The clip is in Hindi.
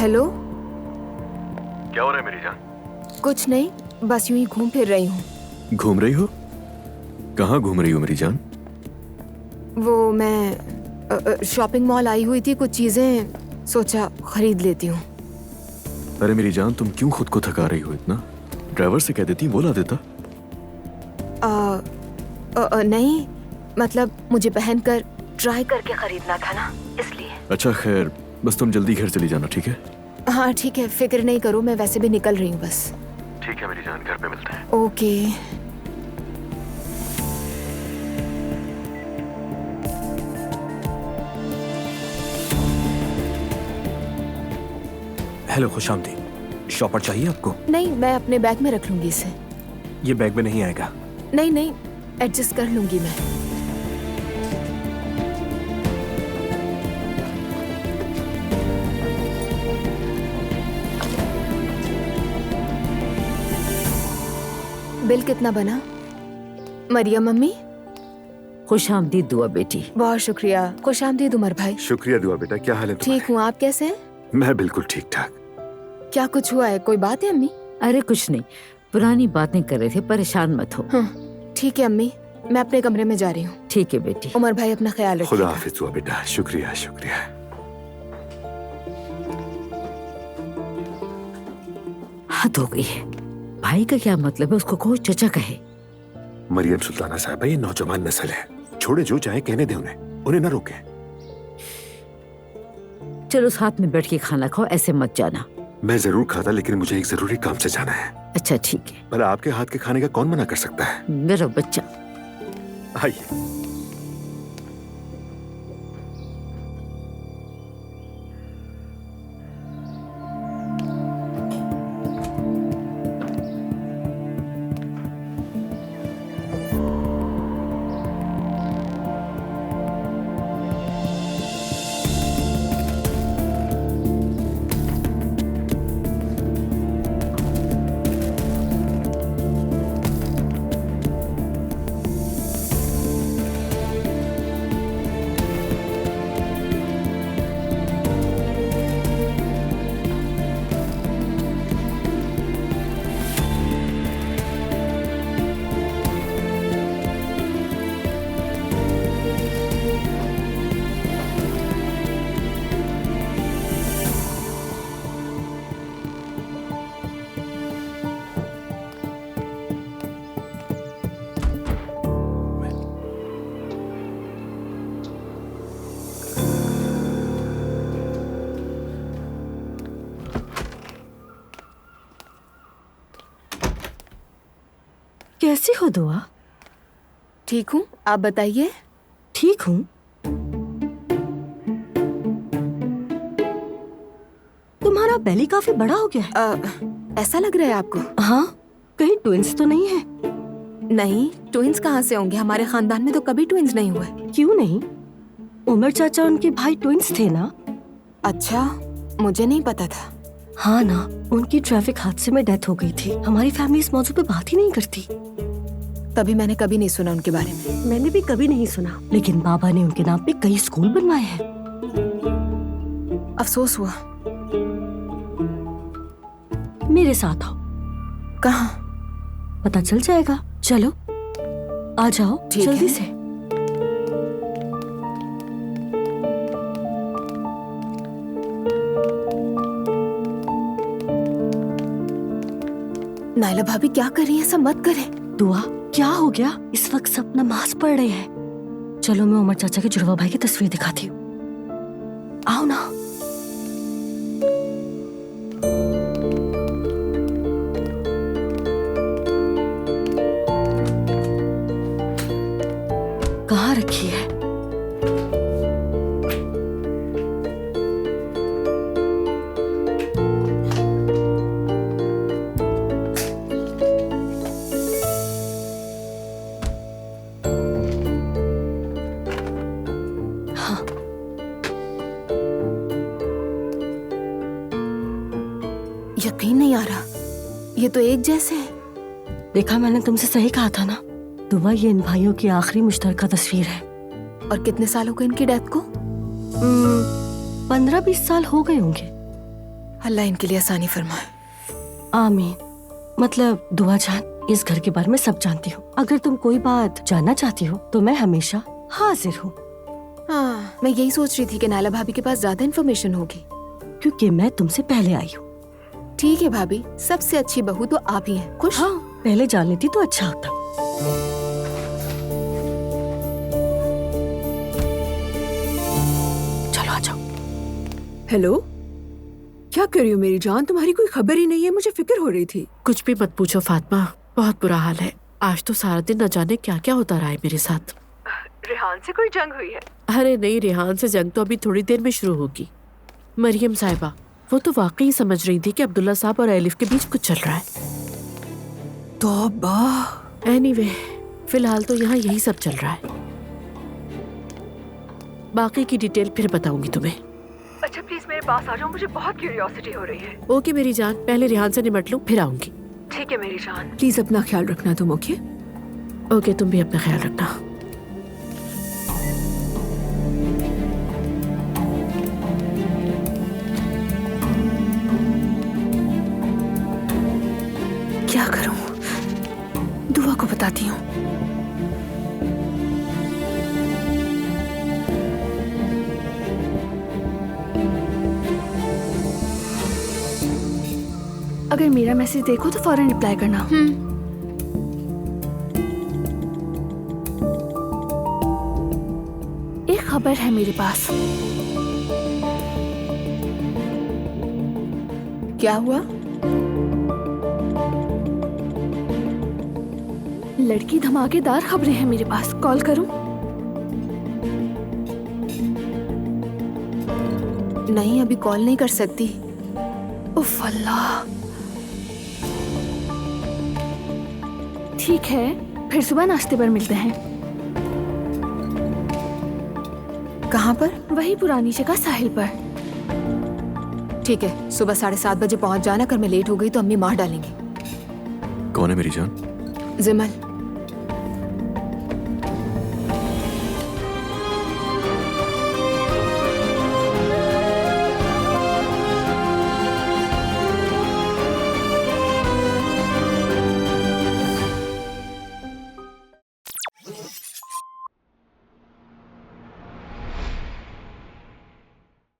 हेलो, क्या हो रहा है मेरी जान? कुछ नहीं, बस यूं ही घूम फिर रही हूँ। घूम रही हो? कहाँ घूम रही हो मेरी जान? वो मैं शॉपिंग मॉल आई हुई थी, कुछ चीजें सोचा खरीद लेती हूँ। अरे मेरी जान, तुम क्यों खुद को थका रही हो इतना? ड्राइवर से कह देती, वो ला देता। नहीं, मतलब मुझे पहनकर ट्राई करके खरीदना था ना, इसलिए। अच्छा खैर, बस तुम जल्दी घर चली जाना, ठीक है? हाँ ठीक है, फिक्र नहीं करो, मैं वैसे भी निकल रही हूँ बस। ठीक है मेरी जान, घर पे मिलते हैं। ओके। हेलो खुशामदी, शॉपर चाहिए आपको? नहीं, मैं अपने बैग में रख लूंगी इसे। ये बैग में नहीं आएगा। नहीं नहीं, एडजस्ट कर लूंगी मैं। बिल कितना बना? मरियम मम्मी। खुशामदीद दुआ बेटी। बहुत शुक्रिया। खुशामदीद उमर भाई। शुक्रिया दुआ बेटा, क्या हाल है तुम्हारे? ठीक हूँ, आप कैसे हैं? मैं बिल्कुल ठीक ठाक। क्या कुछ हुआ है? कोई बात है अम्मी? अरे कुछ नहीं, पुरानी बातें कर रहे थे, परेशान मत हो। हाँ ठीक है अम्मी, मैं अपने कमरे में जा रही हूँ। ठीक है बेटी। उमर भाई अपना ख्याल रखिए। खुदा हाफिज दुआ बेटा, शुक्रिया शुक्रिया। हद हो गई है, भाई का क्या मतलब है? उसको कहो चचा कहे। मरियम सुल्ताना साहबा, ये नौजवान नस्ल है, छोड़े जो चाहे कहने दे उन्हें ना रोके। चलो साथ में बैठ के खाना खाओ, ऐसे मत जाना। मैं जरूर खाता, लेकिन मुझे एक जरूरी काम से जाना है। अच्छा ठीक है। भला आपके हाथ के खाने का कौन मना कर सकता है? मेरा बच्चा। आइए। कैसी हो दुआ? ठीक हूँ, आप बताइए। ठीक हूँ। तुम्हारा बेली काफी बड़ा हो गया है। ऐसा लग रहा है आपको? हाँ, कहीं ट्विंस तो नहीं है? नहीं, ट्विंस कहाँ से होंगे? हमारे खानदान में तो कभी ट्विंस नहीं हुए। क्यों नहीं? उमर चाचा उनके भाई ट्विंस थे ना? अच्छा, मुझे नहीं पता था। हाँ ना, उनकी ट्रैफिक हादसे में डेथ हो गई थी। हमारी फैमिली इस मौजू पे बात ही नहीं करती। तभी मैंने कभी नहीं सुना उनके बारे में। मैंने भी कभी नहीं सुना, लेकिन बाबा ने उनके नाम पे कई स्कूल बनवाए हैं। अफसोस हुआ। मेरे साथ आओ। कहाँ? पता चल जाएगा। चलो आ जाओ जल्दी से। नायला भाभी क्या कर रही है? सब मत करें। दुआ, क्या हो गया? इस वक्त सब नमाज पढ़ रहे हैं। चलो मैं उमर चाचा के जुड़वा भाई की तस्वीर दिखाती हूँ। आओ ना। कहाँ रखी है? यकीन नहीं आ रहा, ये तो एक जैसे है। देखा, मैंने तुमसे सही कहा था ना। दुआ, ये इन भाइयों की आखिरी मुश्तरका तस्वीर है। और कितने साल हो गए इनकी डेथ को? 15-20 साल हो गए होंगे। अल्लाह इनके लिए आसानी फरमाए। आमीन। मतलब दुआ जान, इस घर के बारे में सब जानती हूँ। अगर तुम कोई बात जानना चाहती हो तो मैं हमेशा हाजिर हूँ, हाँ, मैं यही सोच रही थी कि नाला भाभी के पास ज्यादा इन्फॉर्मेशन होगी। क्योंकि मैं तुमसे पहले आई हूँ। ठीक है भाभी, सबसे अच्छी बहू तो आप ही हैं। खुश? हाँ, पहले जान लेती तो अच्छा होता। चलो आ जाओ। हेलो, क्या कर रही हो मेरी जान? तुम्हारी कोई खबर ही नहीं है, मुझे फिक्र हो रही थी। कुछ भी मत पूछो फातिमा, बहुत बुरा हाल है। आज तो सारा दिन न जाने क्या क्या होता रहा है मेरे साथ। रेहान से कोई जंग हुई है? अरे नहीं, रेहान से जंग तो अभी थोड़ी देर में शुरू होगी। मरियम साहिबा, वो तो वाकई समझ रही थी कि अब्दुल्ला साहब और एलिफ के बीच कुछ चल रहा है। तौबा। एनीवे, फिलहाल तो यहाँ यही सब चल रहा है। बाकी की डिटेल फिर बताऊंगी तुम्हें। अच्छा प्लीज मेरे पास आ जाओ, मुझे बहुत क्यूरियोसिटी हो रही है। ओके मेरी जान, पहले रेहान से निमट लूं फिर आऊंगी। ठीक है मेरी जान। प्लीज अपना ख्याल रखना तुम। ओके ओके, तुम भी अपना ख्याल रखना। क्या करूं? दुआ को बताती हूँ। अगर मेरा मैसेज देखो तो फौरन रिप्लाई करना। एक खबर है मेरे पास। क्या हुआ? लड़की धमाकेदार खबरें हैं मेरे पास। कॉल करूं? नहीं, अभी कॉल नहीं कर सकती। उफ अल्लाह। ठीक है, फिर सुबह नाश्ते पर मिलते हैं। कहाँ पर? वही पुरानी जगह साहिल पर। ठीक है, सुबह 7:30 बजे पहुंच जाना। अगर मैं लेट हो गई तो अम्मी मार डालेंगी। कौन है मेरी जान? जिमल।